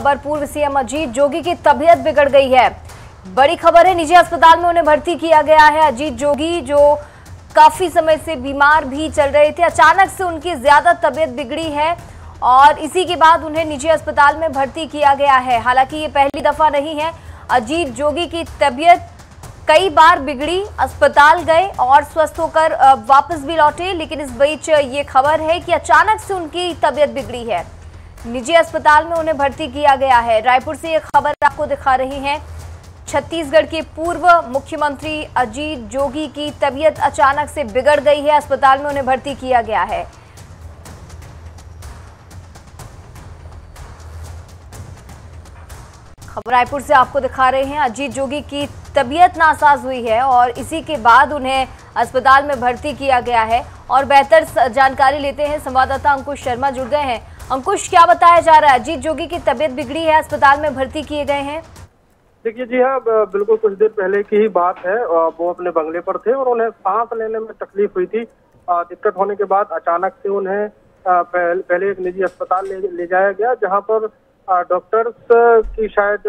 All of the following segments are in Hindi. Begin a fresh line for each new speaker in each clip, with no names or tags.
खबर, पूर्व सीएम अजीत जोगी की तबीयत बिगड़ गई है। बड़ी खबर है, निजी अस्पताल में उन्हें भर्ती किया गया है। अजीत जोगी जो काफी समय से बीमार भी चल रहे थे, अचानक से उनकी ज्यादा तबीयत बिगड़ी है और इसी के बाद उन्हें निजी अस्पताल में भर्ती किया गया है। हालांकि ये पहली दफा नहीं है। अजीत जोगी की तबीयत कई बार बिगड़ी, अस्पताल गए और स्वस्थ होकर वापस भी लौटे, लेकिन इस बीच ये खबर है कि अचानक से उनकी तबीयत बिगड़ी है। निजी अस्पताल में उन्हें भर्ती किया गया है। रायपुर से ये खबर आपको दिखा रही हैं। छत्तीसगढ़ के पूर्व मुख्यमंत्री अजीत जोगी की तबीयत अचानक से बिगड़ गई है, अस्पताल में उन्हें भर्ती किया गया है। खबर रायपुर से आपको दिखा रहे हैं। अजीत जोगी की तबीयत नासाज हुई है और इसी के बाद उन्हें अस्पताल में भर्ती किया गया है। और बेहतर जानकारी लेते हैं, संवाददाता अंकुश शर्मा जुड़ गए हैं। अंकुश, क्या बताया जा रहा है? अजीत जोगी की तबीयत बिगड़ी है, अस्पताल में भर्ती किए गए हैं।
देखिए जी हाँ, बिल्कुल कुछ देर पहले की ही बात है। वो अपने बंगले पर थे और उन्हें सांस लेने में तकलीफ हुई थी। दिक्कत होने के बाद अचानक से उन्हें पहले एक निजी अस्पताल ले जाया गया, जहां पर डॉक्टर्स की शायद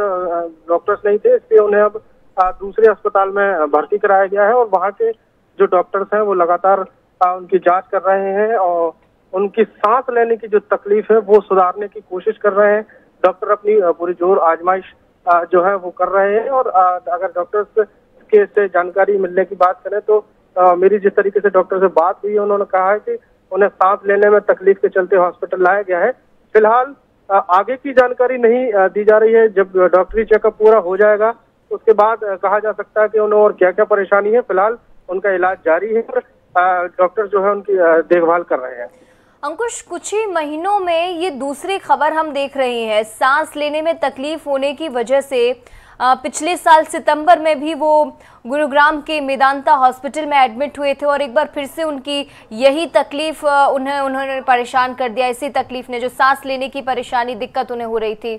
डॉक्टर्स नहीं थे, इसलिए उन्हें अब दूसरे अस्पताल में भर्ती कराया गया है। और वहाँ के जो डॉक्टर्स हैं वो लगातार उनकी जांच कर रहे हैं और उनकी सांस लेने की जो तकलीफ है वो सुधारने की कोशिश कर रहे हैं। डॉक्टर अपनी पूरी जोर आजमाइश जो है वो कर रहे हैं। और अगर डॉक्टर्स के से जानकारी मिलने की बात करें तो मेरी जिस तरीके से डॉक्टर से बात हुई है, उन्होंने कहा है कि उन्हें सांस लेने में तकलीफ के चलते हॉस्पिटल लाया गया है। फिलहाल आगे की जानकारी नहीं दी जा रही है। जब डॉक्टरी चेकअप पूरा हो जाएगा उसके बाद कहा जा सकता है कि उन्हें और क्या क्या परेशानी है। फिलहाल उनका इलाज जारी है और डॉक्टर जो है उनकी देखभाल कर रहे हैं।
अंकुश, कुछ ही महीनों में ये दूसरी खबर हम देख रहे हैं। सांस लेने में तकलीफ होने की वजह से पिछले साल सितंबर में भी वो गुरुग्राम के मेदांता हॉस्पिटल में एडमिट हुए थे और एक बार फिर से उनकी यही तकलीफ उन्होंने परेशान कर दिया। इसी तकलीफ ने, जो सांस लेने की परेशानी, दिक्कत उन्हें हो रही थी।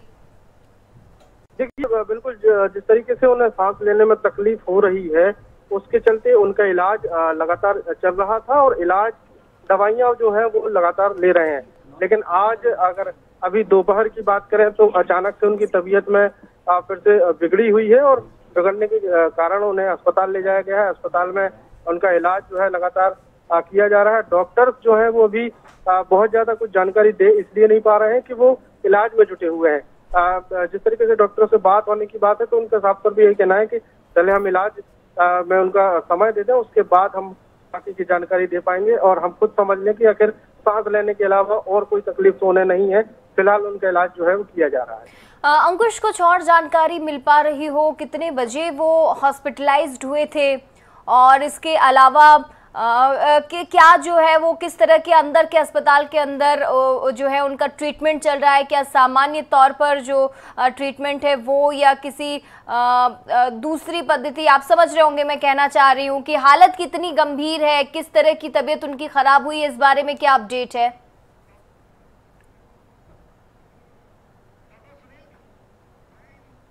देखिए, बिल्कुल जिस तरीके से उन्हें सांस लेने में तकलीफ हो रही है उसके चलते उनका इलाज लगातार चल रहा था और इलाज दवाइयां जो है वो लगातार ले रहे हैं। लेकिन आज अगर अभी दोपहर की बात करें तो अचानक से उनकी तबीयत में फिर से बिगड़ी हुई है और बिगड़ने के कारण उन्हें अस्पताल ले जाया गया है। अस्पताल में उनका इलाज जो है लगातार किया जा रहा है। डॉक्टर्स जो है वो अभी बहुत ज्यादा कुछ जानकारी दे इसलिए नहीं पा रहे हैं कि वो इलाज में जुटे हुए हैं। जिस तरीके से डॉक्टरों से बात होने की बात है तो उनका साफ तौर पर यही कहना है कि पहले हम इलाज में उनका समय दे दें, उसके बाद हम बाकी की जानकारी दे पाएंगे और हम खुद समझ लें कि आखिर सांस लेने के अलावा और कोई तकलीफ तो उन्हें नहीं है। फिलहाल उनका इलाज जो है वो किया जा रहा है।
अंकुश, कुछ और जानकारी मिल पा रही हो? कितने बजे वो हॉस्पिटलाइज्ड हुए थे और इसके अलावा कि क्या जो है वो किस तरह के अंदर के अस्पताल के अंदर जो है उनका ट्रीटमेंट चल रहा है? क्या सामान्य तौर पर जो ट्रीटमेंट है वो, या किसी दूसरी पद्धति? आप समझ रहे होंगे मैं कहना चाह रही हूँ कि हालत कितनी गंभीर है, किस तरह की तबीयत उनकी खराब हुई है, इस बारे में क्या अपडेट है?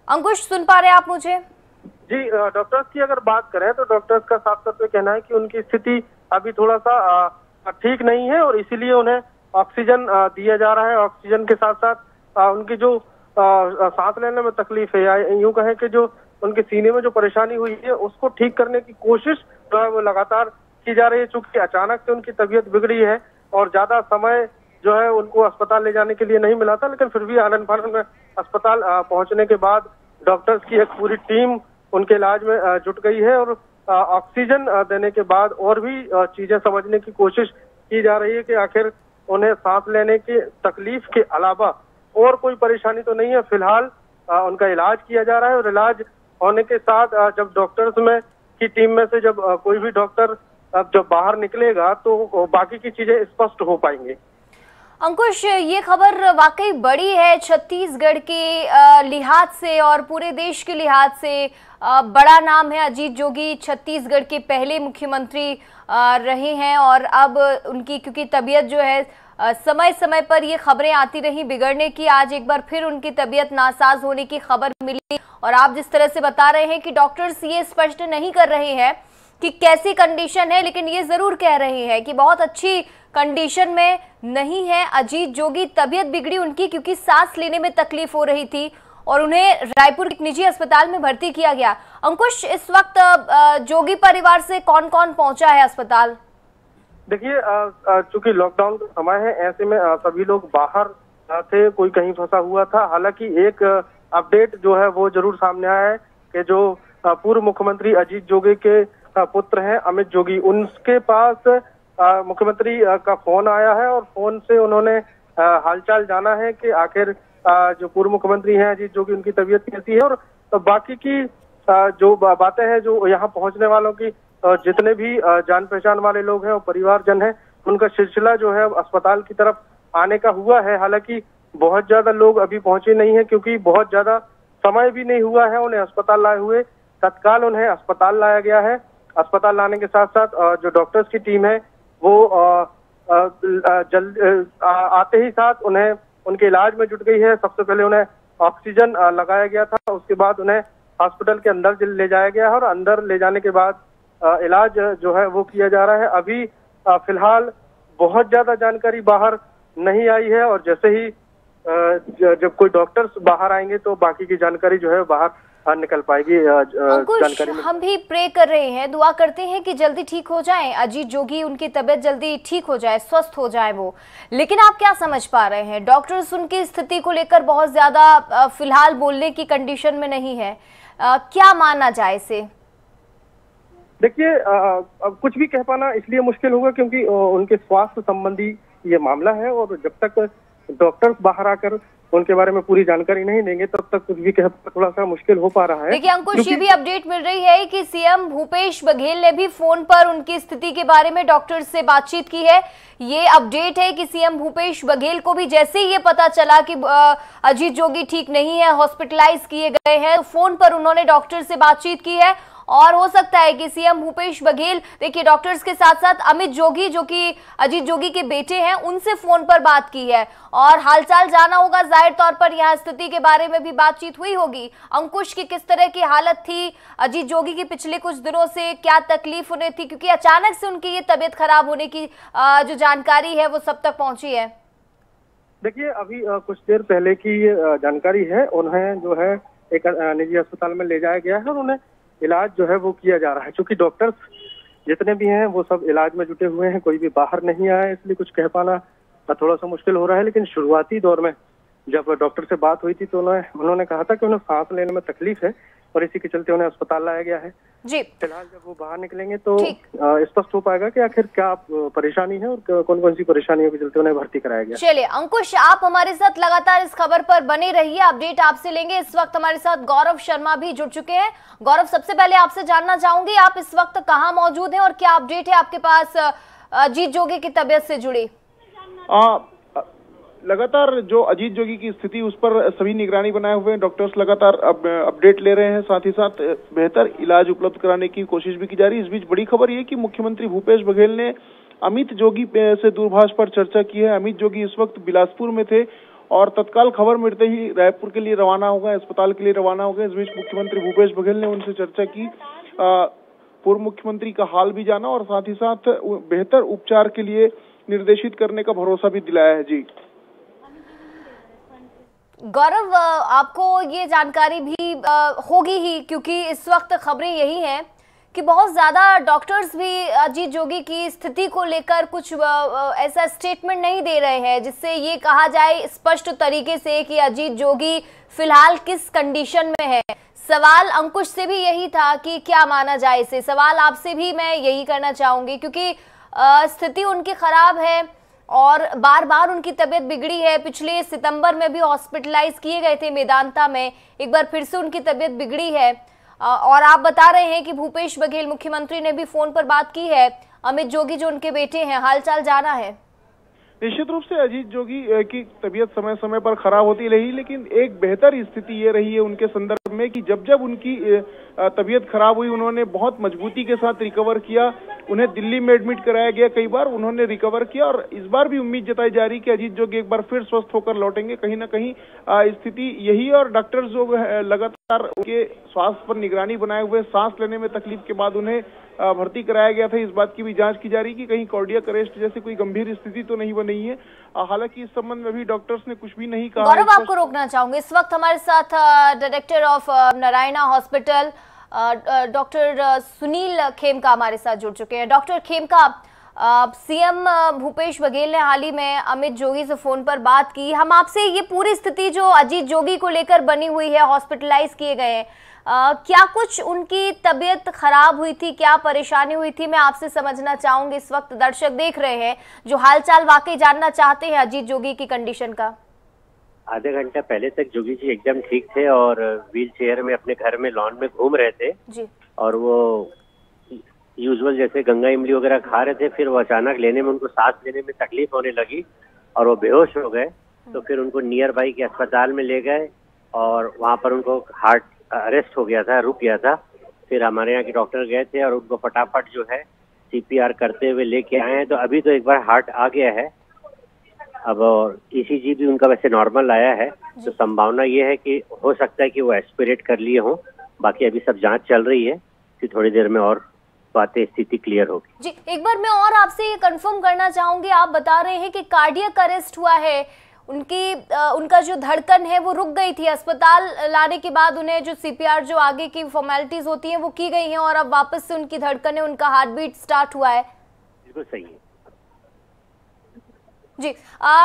अंकुश, सुन पा रहे हैं आप मुझे?
जी, डॉक्टर्स की अगर बात करें तो डॉक्टर्स का साफ तौर पे कहना है कि उनकी स्थिति अभी थोड़ा सा ठीक नहीं है और इसीलिए उन्हें ऑक्सीजन दिया जा रहा है। ऑक्सीजन के साथ साथ उनकी जो सांस लेने में तकलीफ है, या यूं कहें कि जो उनके सीने में जो परेशानी हुई है उसको ठीक करने की कोशिश जो है वो लगातार की जा रही है। चूंकि अचानक से उनकी तबीयत बिगड़ी है और ज्यादा समय जो है उनको अस्पताल ले जाने के लिए नहीं मिला था, लेकिन फिर भी आनन फानन में अस्पताल पहुंचने के बाद डॉक्टर्स की एक पूरी टीम उनके इलाज में जुट गई है और ऑक्सीजन देने के बाद और भी चीजें समझने की कोशिश की जा रही है कि आखिर उन्हें सांस लेने की तकलीफ के अलावा और कोई परेशानी तो नहीं है। फिलहाल उनका इलाज किया जा रहा है और इलाज होने के साथ जब डॉक्टर्स में की टीम में से जब कोई भी डॉक्टर जब बाहर निकलेगा तो बाकी की चीजें स्पष्ट हो पाएंगी।
अंकुश, ये खबर वाकई बड़ी है। छत्तीसगढ़ के लिहाज से और पूरे देश के लिहाज से बड़ा नाम है। अजीत जोगी छत्तीसगढ़ के पहले मुख्यमंत्री रहे हैं और अब उनकी, क्योंकि तबीयत जो है समय समय पर ये खबरें आती रही बिगड़ने की, आज एक बार फिर उनकी तबीयत नासाज होने की खबर मिली। और आप जिस तरह से बता रहे हैं कि डॉक्टर्स ये स्पष्ट नहीं कर रहे हैं कि कैसी कंडीशन है, लेकिन ये जरूर कह रहे हैं कि बहुत अच्छी कंडीशन में नहीं है अजीत जोगी। तबीयत बिगड़ी उनकी क्योंकि सांस लेने में तकलीफ हो रही थी और उन्हें रायपुर एक निजी अस्पताल में भर्ती किया गया। अंकुश, इस वक्त जोगी परिवार से कौन कौन पहुंचा है अस्पताल?
देखिए, चूंकि लॉकडाउन का समय है, ऐसे में सभी लोग बाहर थे, कोई कहीं फंसा हुआ था। हालांकि एक अपडेट जो है वो जरूर सामने आया है कि जो पूर्व मुख्यमंत्री अजीत जोगी के पुत्र हैं अमित जोगी, उनके पास मुख्यमंत्री का फोन आया है और फोन से उन्होंने हालचाल जाना है कि आखिर जो पूर्व मुख्यमंत्री हैं अजीत जोगी, उनकी तबीयत कैसी है। और बाकी की जो बातें हैं, जो यहाँ पहुंचने वालों की जितने भी जान पहचान वाले लोग हैं और परिवारजन हैं, उनका सिलसिला जो है अस्पताल की तरफ आने का हुआ है। हालांकि बहुत ज्यादा लोग अभी पहुंचे नहीं है क्योंकि बहुत ज्यादा समय भी नहीं हुआ है उन्हें अस्पताल लाए हुए। तत्काल उन्हें अस्पताल लाया गया है। अस्पताल लाने के साथ साथ जो डॉक्टर्स की टीम है वो आते ही साथ उन्हें उनके इलाज में जुट गई है। सबसे पहले उन्हें ऑक्सीजन लगाया गया था, उसके बाद उन्हें हॉस्पिटल के अंदर ले जाया गया है और अंदर ले जाने के बाद इलाज जो है वो किया जा रहा है। अभी फिलहाल बहुत ज्यादा जानकारी बाहर नहीं आई है और जैसे ही जब कोई डॉक्टर्स बाहर आएंगे तो बाकी की जानकारी जो है बाहर निकल पाएगी।
जानकारी हम भी प्रे कर रहे हैं, दुआ करते हैं कि जल्दी ठीक हो जाएं अजीत जोगी, उनकी तबीयत जल्दी ठीक हो जाए, स्वस्थ हो जाए वो। लेकिन आप क्या समझ पा रहे हैं? डॉक्टर्स उनकी स्थिति को लेकर बहुत ज्यादा फिलहाल बोलने की कंडीशन में नहीं है, क्या माना जाए इसे?
देखिए, अब कुछ भी कह पाना इसलिए मुश्किल होगा क्योंकि उनके स्वास्थ्य संबंधी ये मामला है और जब तक डॉक्टर्स बाहर आकर उनके बारे में पूरी जानकारी नहीं देंगे तब तक कुछ भी कह थोड़ा सा मुश्किल हो पा रहा है।
देखिए अंकुश, ये भी अपडेट मिल रही है कि सीएम भूपेश बघेल ने भी फोन पर उनकी स्थिति के बारे में डॉक्टर से बातचीत की है। ये अपडेट है कि सीएम भूपेश बघेल को भी जैसे ही ये पता चला कि अजीत जोगी ठीक नहीं है, हॉस्पिटलाइज किए गए हैं, तो फोन पर उन्होंने डॉक्टर से बातचीत की है। और हो सकता है कि सीएम भूपेश बघेल, देखिए डॉक्टर्स के साथ साथ अमित जोगी जो कि अजीत जोगी के बेटे हैं, उनसे फोन पर बात की है और हालचाल जाना होगा। जाहिर तौर पर यहाँ स्थिति के बारे में भी बातचीत हुई होगी। अंकुश की किस तरह की हालत थी, अजीत जोगी की पिछले कुछ दिनों से क्या तकलीफ उन्हें थी, क्योंकि अचानक से उनकी ये तबीयत खराब होने की जो जानकारी है वो सब तक पहुंची है।
देखिए, अभी कुछ देर पहले की जानकारी है, उन्हें जो है एक निजी अस्पताल में ले जाया गया है और उन्हें इलाज जो है वो किया जा रहा है। क्योंकि डॉक्टर्स जितने भी हैं वो सब इलाज में जुटे हुए हैं, कोई भी बाहर नहीं आया है, इसलिए कुछ कह पाना थोड़ा सा मुश्किल हो रहा है। लेकिन शुरुआती दौर में जब डॉक्टर से बात हुई थी तो उन्होंने कहा था कि उन्हें सांस लेने में तकलीफ है और इसी के चलते उन्हें अस्पताल लाया गया है।
जी,
फिलहाल जब वो बाहर निकलेंगे तो स्पष्ट हो पाएगा कि आखिर क्या परेशानी है और कौन कौन सी परेशानियों के चलते उन्हें भर्ती कराया गया।
चलिए अंकुश, आप हमारे साथ लगातार इस खबर पर बने रहिए, अपडेट आपसे लेंगे। इस वक्त हमारे साथ गौरव शर्मा भी जुड़ चुके हैं। गौरव, सबसे पहले आपसे जानना चाहूंगी, आप इस वक्त कहाँ मौजूद हैं और क्या अपडेट है आपके पास अजीत जोगी की तबीयत से जुड़ी?
लगातार जो अजीत जोगी की स्थिति, उस पर सभी निगरानी बनाए हुए हैं। डॉक्टर्स लगातार अपडेट ले रहे हैं, साथ ही साथ बेहतर इलाज उपलब्ध कराने की कोशिश भी की जा रही है। इस बीच बड़ी खबर ये कि मुख्यमंत्री भूपेश बघेल ने अमित जोगी से दूरभाष पर चर्चा की है। अमित जोगी इस वक्त बिलासपुर में थे और तत्काल खबर मिलते ही रायपुर के लिए रवाना हो गए, अस्पताल के लिए रवाना हो गए। इस बीच मुख्यमंत्री भूपेश बघेल ने उनसे चर्चा की, पूर्व मुख्यमंत्री का हाल भी जाना और साथ ही साथ बेहतर उपचार के लिए निर्देशित करने का भरोसा भी दिलाया है। जी
गौरव, आपको ये जानकारी भी होगी ही क्योंकि इस वक्त खबरें यही हैं कि बहुत ज़्यादा डॉक्टर्स भी अजीत जोगी की स्थिति को लेकर कुछ ऐसा स्टेटमेंट नहीं दे रहे हैं जिससे ये कहा जाए स्पष्ट तरीके से कि अजीत जोगी फिलहाल किस कंडीशन में है। सवाल अंकुश से भी यही था कि क्या माना जाए इसे। सवाल आपसे भी मैं यही करना चाहूँगी क्योंकि स्थिति उनकी ख़राब है और बार बार उनकी तबीयत बिगड़ी है। पिछले सितंबर में भी हॉस्पिटलाइज किए गए थे मेदांता में, एक बार फिर से उनकी तबीयत बिगड़ी है और आप बता रहे हैं कि भूपेश बघेल मुख्यमंत्री ने भी फोन पर बात की है। अमित जोगी जो उनके बेटे हैं, हालचाल जाना है।
निश्चित रूप से अजीत जोगी की तबीयत समय समय पर खराब होती रही, लेकिन एक बेहतर स्थिति ये रही है उनके संदर्भ में कि जब जब उनकी तबीयत खराब हुई उन्होंने बहुत मजबूती के साथ रिकवर किया। उन्हें दिल्ली में एडमिट कराया गया, कई बार उन्होंने रिकवर किया और इस बार भी उम्मीद जताई जा रही कि अजीत जोगी एक बार फिर स्वस्थ होकर लौटेंगे। कहीं ना कहीं स्थिति यही है और डॉक्टर जो लगातार उनके स्वास्थ्य पर निगरानी बनाए हुए, सांस लेने में तकलीफ के बाद उन्हें भर्ती कराया गया था। इस बात की भी जांच की जा रही कि कहीं कार्डियक अरेस्ट जैसी कोई गंभीर स्थिति तो नहीं बनी है। हालांकि इस संबंध में भी डॉक्टर्स ने कुछ भी नहीं कहा।
गौरव, आपको रोकना चाहूंगी, इस वक्त हमारे साथ director of Narayana hospital doctor Sunil Khemka हमारे साथ जुड़ चुके हैं। डॉक्टर खेमका, सीएम भूपेश बघेल ने हाल ही में अमित जोगी से फोन पर बात की। हम आपसे ये पूरी स्थिति जो अजीत जोगी को लेकर बनी हुई है, हॉस्पिटलाइज किए गए हैं, क्या कुछ उनकी तबीयत खराब हुई थी, क्या परेशानी हुई थी, मैं आपसे समझना चाहूंगी। इस वक्त दर्शक देख रहे हैं जो हालचाल वाकई जानना चाहते हैं अजीत जोगी की कंडीशन का।
आधे घंटे पहले तक जोगी जी एकदम ठीक थे और व्हील चेयर में अपने घर में लॉन में घूम रहे थे
जी।
और वो यूजुअल जैसे गंगा इमली वगैरह खा रहे थे। फिर वो अचानक लेने में उनको सांस लेने में तकलीफ होने लगी और वो बेहोश हो गए। तो फिर उनको नियर बाई के अस्पताल में ले गए और वहाँ पर उनको हार्ट अरेस्ट हो गया था, रुक गया था। फिर हमारे यहाँ के डॉक्टर गए थे और उनको फटाफट जो है CPR करते हुए लेके आए हैं। तो अभी तो एक बार हार्ट आ गया है अब और ECG भी उनका वैसे नॉर्मल आया है। तो संभावना ये है कि हो सकता है कि वो एस्पिरेट कर लिए हों। बाकी अभी सब जांच चल रही है कि थोड़ी देर में और बातें स्थिति क्लियर होगी।
जी, एक बार मैं और आपसे ये कंफर्म करना चाहूंगी, आप बता रहे हैं कि कार्डियक अरेस्ट हुआ है, उनका जो धड़कन है वो रुक गई थी। अस्पताल लाने के बाद उन्हें जो CPR जो आगे की फॉर्मेलिटीज होती हैं वो की गई हैं और अब वापस से उनकी धड़कन है, उनका हार्ट बीट स्टार्ट हुआ है।
बिल्कुल सही है
जी।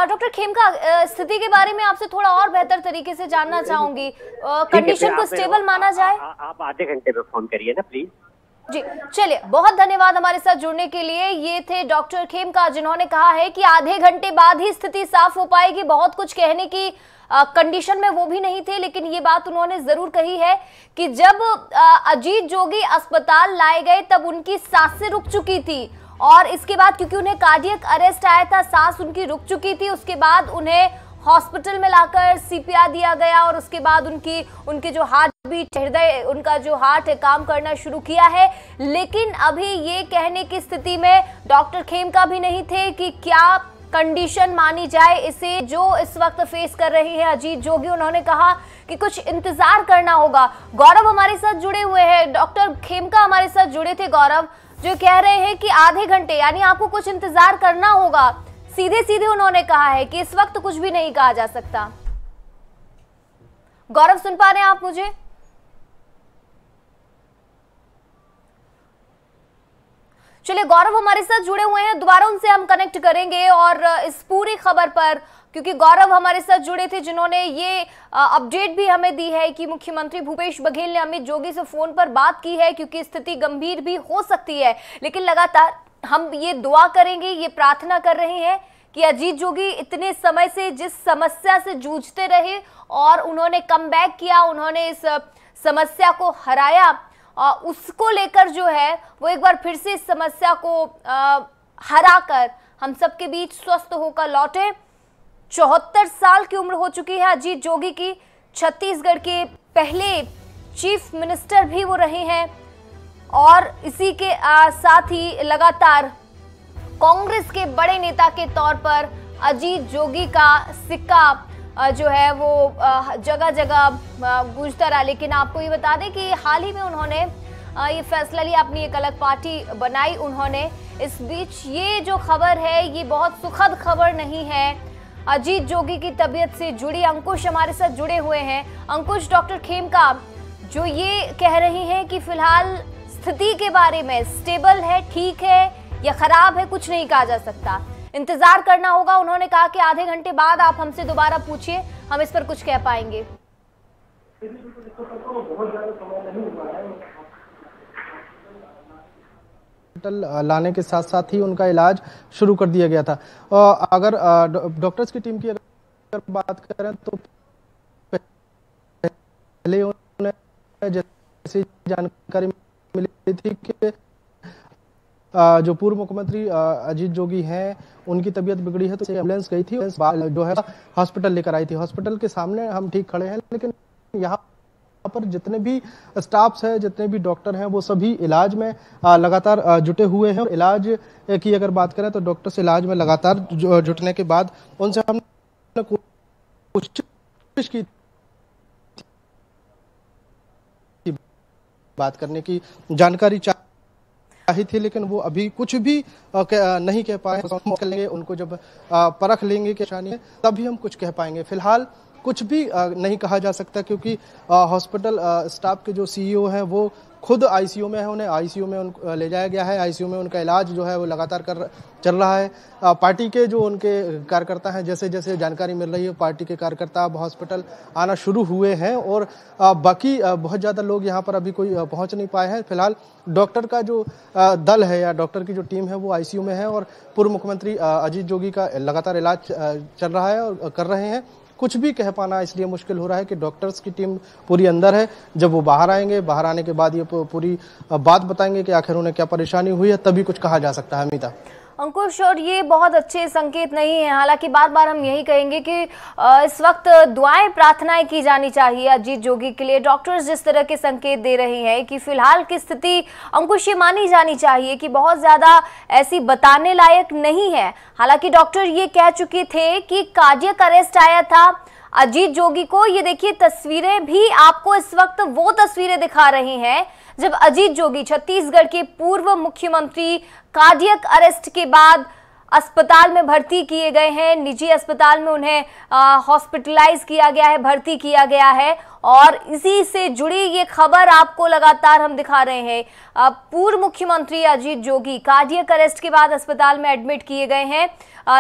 डॉक्टर खेमका, स्थिति के बारे में आपसे थोड़ा और बेहतर तरीके से जानना चाहूंगी। कंडीशन को स्टेबल माना जाए?
आप आधे घंटे में फोन करिए ना प्लीज।
जी, चलिए, बहुत धन्यवाद हमारे साथ जुड़ने के लिए। ये थे डॉक्टर खेमका जिन्होंने कहा है कि आधे घंटे बाद ही स्थिति साफ हो पाएगी। बहुत कुछ कहने की कंडीशन में वो भी नहीं थे, लेकिन ये बात उन्होंने जरूर कही है कि जब अजीत जोगी अस्पताल लाए गए तब उनकी सांसें रुक चुकी थी और इसके बाद क्योंकि उन्हें कार्डियक अरेस्ट आया था, सांस उनकी रुक चुकी थी। उसके बाद उन्हें हॉस्पिटल में लाकर CPR दिया गया और उसके बाद उनके जो हार्ट बीट, हृदय, उनका जो हार्ट है काम करना शुरू किया है। लेकिन अभी ये कहने की स्थिति में डॉक्टर खेमका भी नहीं थे कि क्या कंडीशन मानी जाए इसे जो इस वक्त फेस कर रही है अजीत जोगी। उन्होंने कहा कि कुछ इंतजार करना होगा। गौरव हमारे साथ जुड़े हुए हैं, डॉक्टर खेमका हमारे साथ जुड़े थे गौरव, जो कह रहे हैं कि आधे घंटे यानी आपको कुछ इंतजार करना होगा। सीधे सीधे उन्होंने कहा है कि इस वक्त कुछ भी नहीं कहा जा सकता। गौरव, सुन पा रहे हैं आप मुझे? चलिए, गौरव हमारे साथ जुड़े हुए हैं, दोबारा उनसे हम कनेक्ट करेंगे और इस पूरी खबर पर, क्योंकि गौरव हमारे साथ जुड़े थे जिन्होंने ये अपडेट भी हमें दी है कि मुख्यमंत्री भूपेश बघेल ने अमित जोगी से फोन पर बात की है क्योंकि स्थिति गंभीर भी हो सकती है। लेकिन लगातार हम ये दुआ करेंगे, ये प्रार्थना कर रहे हैं कि अजीत जोगी इतने समय से जिस समस्या से जूझते रहे और उन्होंने कमबैक किया, उन्होंने इस समस्या को हराया, उसको लेकर जो है वो एक बार फिर से इस समस्या को हराकर हम सबके बीच स्वस्थ होकर लौटे। 74 साल की उम्र हो चुकी है अजीत जोगी की। छत्तीसगढ़ के पहले चीफ मिनिस्टर भी वो रहे हैं और इसी के साथ ही लगातार कांग्रेस के बड़े नेता के तौर पर अजीत जोगी का सिक्का जो है वो जगह जगह गूंजता रहा। लेकिन आपको ये बता दें कि हाल ही में उन्होंने ये फैसला लिया, अपनी एक अलग पार्टी बनाई उन्होंने। इस बीच ये जो खबर है ये बहुत सुखद खबर नहीं है। अजीत जोगी की तबीयत से जुड़ी अंकुश हमारे साथ जुड़े हुए हैं। अंकुश, डॉक्टर खेमका जो ये कह रही हैं कि फिलहाल स्थिति के बारे में स्टेबल है, ठीक है या खराब है, कुछ नहीं कहा जा सकता, इंतजार करना होगा। उन्होंने कहा कि आधे घंटे बाद आप हमसे दोबारा पूछिए, हम इस पर कुछ कह पाएंगे।
लाने के साथ साथ ही उनका इलाज शुरू कर दिया गया था। अगर डॉक्टर्स की टीम की अगर बात करें तो पहले उन्हें जैसी जानकारी मिली थी कि जो पूर्व मुख्यमंत्री अजीत जोगी हैं उनकी तबीयत बिगड़ी है तो एम्बुलेंस गई थी, जो है हॉस्पिटल लेकर आई थी। हॉस्पिटल के सामने हम ठीक खड़े हैं, लेकिन यहाँ पर जितने भी स्टाफ्स हैं, जितने भी डॉक्टर हैं, वो सभी इलाज में लगातार जुटे हुए हैं। और इलाज की अगर बात करें तो डॉक्टर्स इलाज में लगातार जुटने के बाद उनसे हमने कोशिश की बात करने की, जानकारी चाहिए थी, लेकिन वो अभी कुछ भी नहीं कह पाए। लेंगे उनको जब परख लेंगे कि परेशानी है तभी हम कुछ कह पाएंगे। फिलहाल कुछ भी नहीं कहा जा सकता, क्योंकि हॉस्पिटल स्टाफ के जो सीईओ हैं वो खुद आईसीयू में है। उन्हें आईसीयू में उनको ले जाया गया है। आईसीयू में उनका इलाज जो है वो लगातार चल रहा है। पार्टी के जो उनके कार्यकर्ता हैं, जैसे जैसे जानकारी मिल रही है, पार्टी के कार्यकर्ता अब हॉस्पिटल आना शुरू हुए हैं और बाकी बहुत ज़्यादा लोग यहाँ पर अभी कोई पहुँच नहीं पाए हैं। फिलहाल डॉक्टर का जो दल है या डॉक्टर की जो टीम है वो आईसीयू में है और पूर्व मुख्यमंत्री अजीत जोगी का लगातार इलाज चल रहा है और कर रहे हैं। कुछ भी कह पाना इसलिए मुश्किल हो रहा है कि डॉक्टर्स की टीम पूरी अंदर है। जब वो बाहर आएंगे, बाहर आने के बाद ये पूरी बात बताएंगे कि आखिर उन्हें क्या परेशानी हुई है, तभी कुछ कहा जा सकता है। अमिता,
अंकुश, और ये बहुत अच्छे संकेत नहीं है। हालांकि बार बार हम यही कहेंगे कि इस वक्त दुआएं प्रार्थनाएं की जानी चाहिए अजीत जोगी के लिए। डॉक्टर्स जिस तरह के संकेत दे रहे हैं कि फिलहाल की स्थिति, अंकुश, ये मानी जानी चाहिए कि बहुत ज्यादा ऐसी बताने लायक नहीं है। हालांकि डॉक्टर ये कह चुके थे कि कार्डियक अरेस्ट आया था अजीत जोगी को। ये देखिए, तस्वीरें भी आपको इस वक्त वो तस्वीरें दिखा रही हैं जब अजीत जोगी, छत्तीसगढ़ के पूर्व मुख्यमंत्री, कार्डियक अरेस्ट के बाद अस्पताल में भर्ती किए गए हैं। निजी अस्पताल में उन्हें हॉस्पिटलाइज किया गया है, भर्ती किया गया है और इसी से जुड़ी ये खबर आपको लगातार हम दिखा रहे हैं। पूर्व मुख्यमंत्री अजीत जोगी कार्डियक अरेस्ट के बाद अस्पताल में एडमिट किए गए हैं।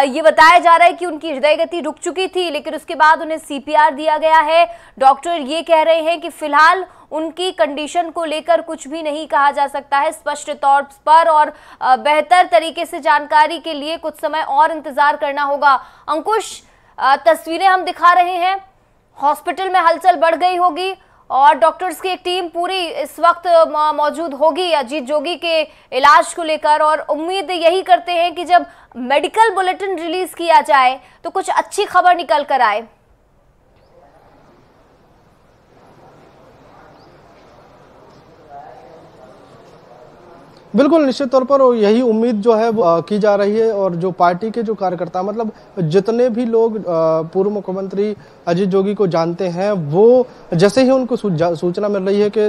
ये बताया जा रहा है कि उनकी हृदय गति रुक चुकी थी, लेकिन उसके बाद उन्हें सीपीआर दिया गया है। डॉक्टर ये कह रहे हैं कि फिलहाल उनकी कंडीशन को लेकर कुछ भी नहीं कहा जा सकता है स्पष्ट तौर पर और बेहतर तरीके से जानकारी के लिए कुछ समय और इंतजार करना होगा। अंकुश, तस्वीरें हम दिखा रहे हैं, हॉस्पिटल में हलचल बढ़ गई होगी और डॉक्टर्स की एक टीम पूरी इस वक्त मौजूद होगी अजीत जोगी के इलाज को लेकर और उम्मीद यही करते हैं कि जब मेडिकल बुलेटिन रिलीज किया जाए तो कुछ अच्छी खबर निकल कर आए।
बिल्कुल, निश्चित तौर पर यही उम्मीद जो है वो की जा रही है और जो पार्टी के जो कार्यकर्ता, मतलब जितने भी लोग पूर्व मुख्यमंत्री अजीत जोगी को जानते हैं, वो जैसे ही उनको सूचना मिल रही है कि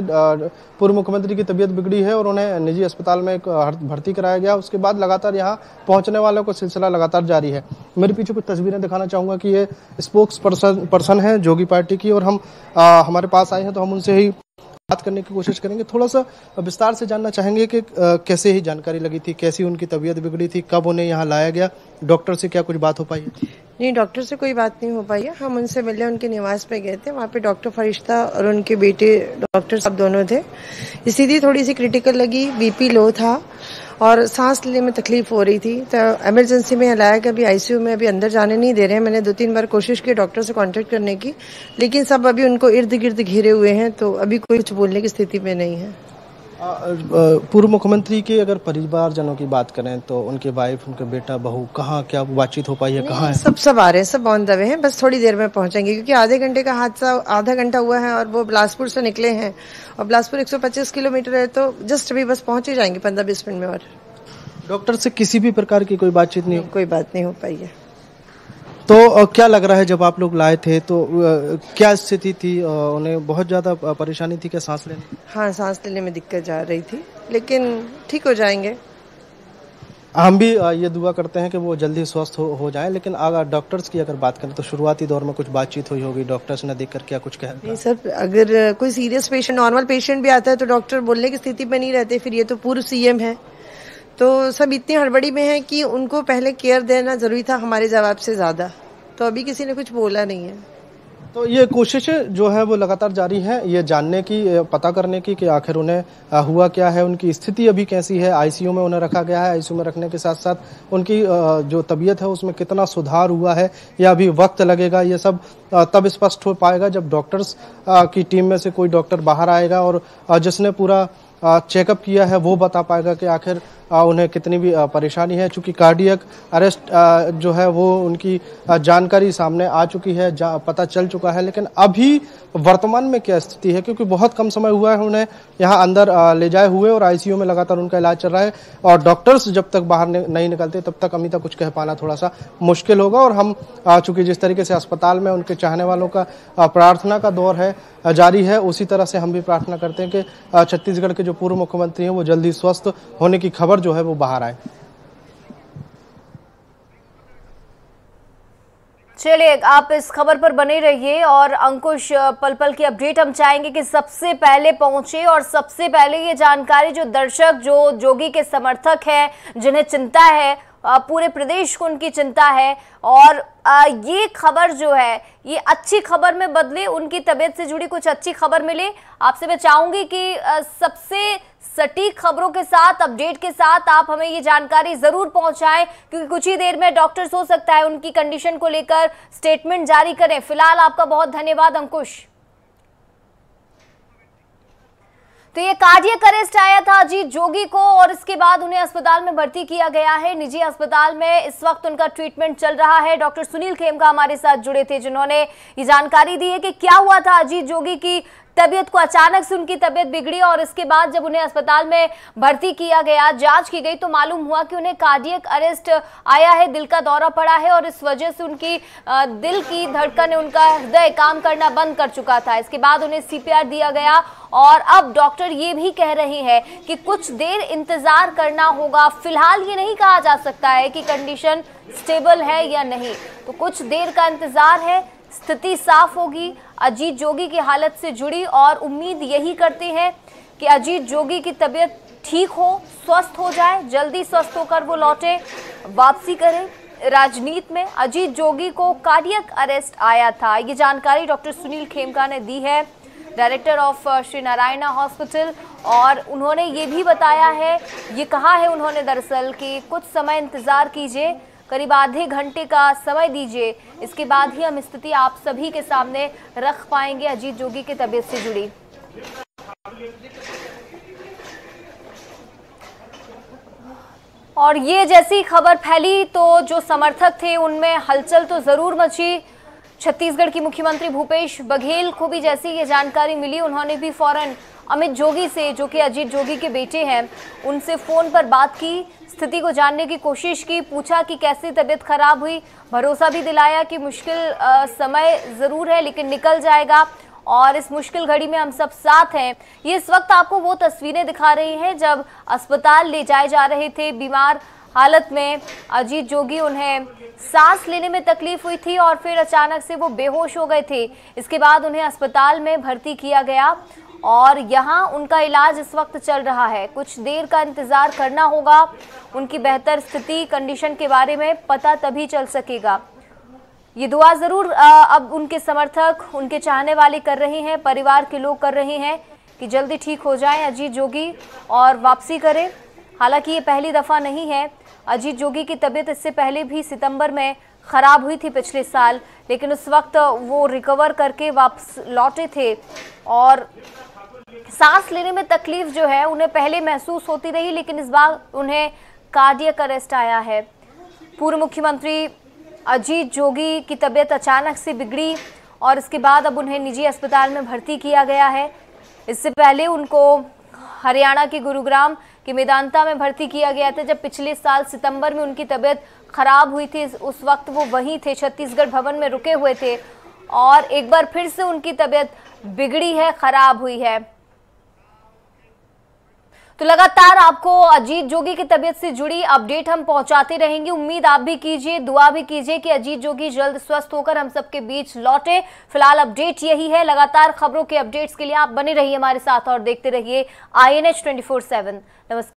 पूर्व मुख्यमंत्री की तबीयत बिगड़ी है और उन्हें निजी अस्पताल में भर्ती कराया गया, उसके बाद लगातार यहाँ पहुंचने वालों का सिलसिला लगातार जारी है। मेरे पीछे कुछ तस्वीरें दिखाना चाहूंगा कि ये स्पोक्स पर्सन है जोगी पार्टी की और हम हमारे पास आए हैं तो हम उनसे ही बात करने की कोशिश करेंगे। थोड़ा सा विस्तार से जानना चाहेंगे कि कैसे ही जानकारी लगी थी, कैसी उनकी तबीयत बिगड़ी थी, कब उन्हें यहाँ लाया गया, डॉक्टर से क्या कुछ बात हो पाई है?
नहीं, डॉक्टर से कोई बात नहीं हो पाई है। हम उनसे मिलने उनके निवास पे गए थे। वहाँ पे डॉक्टर फरिश्ता और उनके बेटे डॉक्टर साहब दोनों थे। स्थिति थोड़ी सी क्रिटिकल लगी, बीपी लो था और सांस लेने में तकलीफ हो रही थी, तो इमरजेंसी में लाया कि अभी आईसीयू में अभी अंदर जाने नहीं दे रहे हैं। मैंने 2-3 बार कोशिश की डॉक्टर से कांटेक्ट करने की, लेकिन सब अभी उनको इर्द गिर्द घिरे हुए हैं, तो अभी कोई कुछ बोलने की स्थिति में नहीं है।
पूर्व मुख्यमंत्री के अगर परिवारजनों की बात करें तो उनके वाइफ, उनके बेटा, बहू, कहाँ क्या बातचीत हो पाई है, कहाँ है?
सब आ रहे हैं, सब ऑन द वे हैं, बस थोड़ी देर में पहुंचेंगे क्योंकि आधे घंटे का हादसा, आधा घंटा हुआ है और वो बिलासपुर से निकले हैं और बिलासपुर 125 किलोमीटर है, तो जस्ट अभी बस पहुंच ही जाएंगे 15-20 मिनट में। और
डॉक्टर से किसी भी प्रकार की कोई बातचीत नहीं?
कोई बात नहीं हो पाई है।
तो क्या लग रहा है जब आप लोग लाए थे तो क्या स्थिति थी? उन्हें बहुत ज्यादा परेशानी थी क्या सांस लेने?
हाँ, सांस लेने में दिक्कत जा रही थी, लेकिन ठीक हो जाएंगे।
हम भी ये दुआ करते हैं कि वो जल्दी स्वस्थ हो जाएं। लेकिन अगर डॉक्टर्स की अगर बात करें तो शुरुआती दौर में कुछ बातचीत हुई होगी, डॉक्टर्स ने देखकर क्या कुछ कहा?
नहीं सर, अगर कोई सीरियस पेशेंट, नॉर्मल पेशेंट भी आता है तो डॉक्टर बोलने की स्थिति में नहीं रहते। फिर ये तो पूर्व सीएम है, तो सब इतनी हड़बड़ी में है कि उनको पहले केयर देना जरूरी था हमारे जवाब से ज्यादा, तो अभी किसी ने कुछ बोला नहीं है।
तो ये कोशिश जो है वो लगातार जारी है, ये जानने की, पता करने की कि आखिर उन्हें हुआ क्या है, उनकी स्थिति अभी कैसी है। आईसीयू में उन्हें रखा गया है, आईसीयू में रखने के साथ साथ उनकी जो तबीयत है उसमें कितना सुधार हुआ है या अभी वक्त लगेगा, ये सब तब स्पष्ट हो पाएगा जब डॉक्टर्स की टीम में से कोई डॉक्टर बाहर आएगा और जिसने पूरा चेकअप किया है वो बता पाएगा कि आखिर उन्हें कितनी भी परेशानी है। चूंकि कार्डियक अरेस्ट जो है वो उनकी जानकारी सामने आ चुकी है, पता चल चुका है, लेकिन अभी वर्तमान में क्या स्थिति है, क्योंकि बहुत कम समय हुआ है उन्हें यहाँ अंदर ले जाए हुए और आईसीयू में लगातार उनका इलाज चल रहा है और डॉक्टर्स जब तक बाहर नहीं निकलते तब तक अमिता कुछ कह पाना थोड़ा सा मुश्किल होगा। और हम चूंकि जिस तरीके से अस्पताल में उनके चाहने वालों का प्रार्थना का दौर है जारी है, उसी तरह से हम भी प्रार्थना करते हैं कि छत्तीसगढ़ के जो पूर्व मुख्यमंत्री हैं वो जल्दी स्वस्थ होने की खबर जो है वो बाहर आए।
चलिए, आप इस खबर पर बने रहिए और अंकुश, पल पल की अपडेट हम चाहेंगे कि सबसे पहले पहुंचे और सबसे पहले ये जानकारी जो दर्शक, जो जोगी के समर्थक हैं, जिन्हें चिंता है, पूरे प्रदेश को उनकी चिंता है और ये खबर जो है ये अच्छी खबर में बदले, उनकी तबीयत से जुड़ी कुछ अच्छी खबर मिले। आपसे मैं चाहूंगी कि सबसे सटीक खबरों के साथ, अपडेट के साथ आप हमें ये जानकारी जरूर पहुंचाएं, क्योंकि कुछ ही देर में डॉक्टर्स हो सकता है उनकी कंडीशन को लेकर स्टेटमेंट जारी करें। फिलहाल आपका बहुत धन्यवाद अंकुश। तो ये कार्डियक अरेस्ट आया था अजीत जोगी को और इसके बाद उन्हें अस्पताल में भर्ती किया गया है। निजी अस्पताल में इस वक्त उनका ट्रीटमेंट चल रहा है। डॉक्टर सुनील खेमका हमारे साथ जुड़े थे, जिन्होंने ये जानकारी दी है कि क्या हुआ था अजीत जोगी की तबीयत को, अचानक से उनकी तबीयत बिगड़ी और इसके बाद जब उन्हें अस्पताल में भर्ती किया गया, जांच की गई, तो मालूम हुआ कि उन्हें कार्डियक अरेस्ट आया है, दिल का दौरा पड़ा है और इस वजह से उनकी दिल की धड़कन, उनका हृदय काम करना बंद कर चुका था। इसके बाद उन्हें CPR दिया गया और अब डॉक्टर ये भी कह रहे हैं कि कुछ देर इंतजार करना होगा। फिलहाल ये नहीं कहा जा सकता है कि कंडीशन स्टेबल है या नहीं, तो कुछ देर का इंतजार है, स्थिति साफ होगी अजीत जोगी की हालत से जुड़ी और उम्मीद यही करते हैं कि अजीत जोगी की तबीयत ठीक हो, स्वस्थ हो जाए, जल्दी स्वस्थ होकर वो लौटे, वापसी करें राजनीति में। अजीत जोगी को कार्डियक अरेस्ट आया था, ये जानकारी डॉक्टर सुनील खेमका ने दी है, director of Shri Narayana hospital, और उन्होंने ये भी बताया है, ये कहा है उन्होंने दरअसल कि कुछ समय इंतजार कीजिए, करीब आधे घंटे का समय दीजिए, इसके बाद ही हम स्थिति आप सभी के सामने रख पाएंगे अजीत जोगी की तबीयत से जुड़ी। और ये जैसी खबर फैली तो जो समर्थक थे उनमें हलचल तो जरूर मची। छत्तीसगढ़ की मुख्यमंत्री भूपेश बघेल को भी जैसी ये जानकारी मिली, उन्होंने भी फौरन अमित जोगी से, जो कि अजीत जोगी के बेटे हैं, उनसे फोन पर बात की, स्थिति को जानने की कोशिश की, पूछा कि कैसी तबीयत खराब हुई, भरोसा भी दिलाया कि मुश्किल समय जरूर है लेकिन निकल जाएगा और इस मुश्किल घड़ी में हम सब साथ हैं। ये इस वक्त आपको वो तस्वीरें दिखा रही हैं जब अस्पताल ले जाए जा रहे थे बीमार हालत में अजीत जोगी, उन्हें सांस लेने में तकलीफ हुई थी और फिर अचानक से वो बेहोश हो गए थे। इसके बाद उन्हें अस्पताल में भर्ती किया गया और यहाँ उनका इलाज इस वक्त चल रहा है। कुछ देर का इंतजार करना होगा, उनकी बेहतर स्थिति, कंडीशन के बारे में पता तभी चल सकेगा। ये दुआ जरूर अब उनके समर्थक, उनके चाहने वाले कर रहे हैं, परिवार के लोग कर रहे हैं कि जल्दी ठीक हो जाएं अजीत जोगी और वापसी करें। हालांकि ये पहली दफा नहीं है, अजीत जोगी की तबीयत इससे पहले भी सितंबर में खराब हुई थी पिछले साल, लेकिन उस वक्त वो रिकवर करके वापस लौटे थे और सांस लेने में तकलीफ जो है उन्हें पहले महसूस होती रही, लेकिन इस बार उन्हें कार्डियक अरेस्ट आया है। पूर्व मुख्यमंत्री अजीत जोगी की तबीयत अचानक से बिगड़ी और इसके बाद अब उन्हें निजी अस्पताल में भर्ती किया गया है। इससे पहले उनको हरियाणा के गुरुग्राम के मेदांता में भर्ती किया गया था, जब पिछले साल सितंबर में उनकी तबीयत खराब हुई थी। उस वक्त वो वहीं थे, छत्तीसगढ़ भवन में रुके हुए थे और एक बार फिर से उनकी तबीयत बिगड़ी है, खराब हुई है। तो लगातार आपको अजीत जोगी की तबीयत से जुड़ी अपडेट हम पहुंचाते रहेंगे। उम्मीद आप भी कीजिए, दुआ भी कीजिए कि अजीत जोगी जल्द स्वस्थ होकर हम सबके बीच लौटे। फिलहाल अपडेट यही है। लगातार खबरों के अपडेट्स के लिए आप बने रहिए हमारे साथ और देखते रहिए INH 24/7। नमस्कार।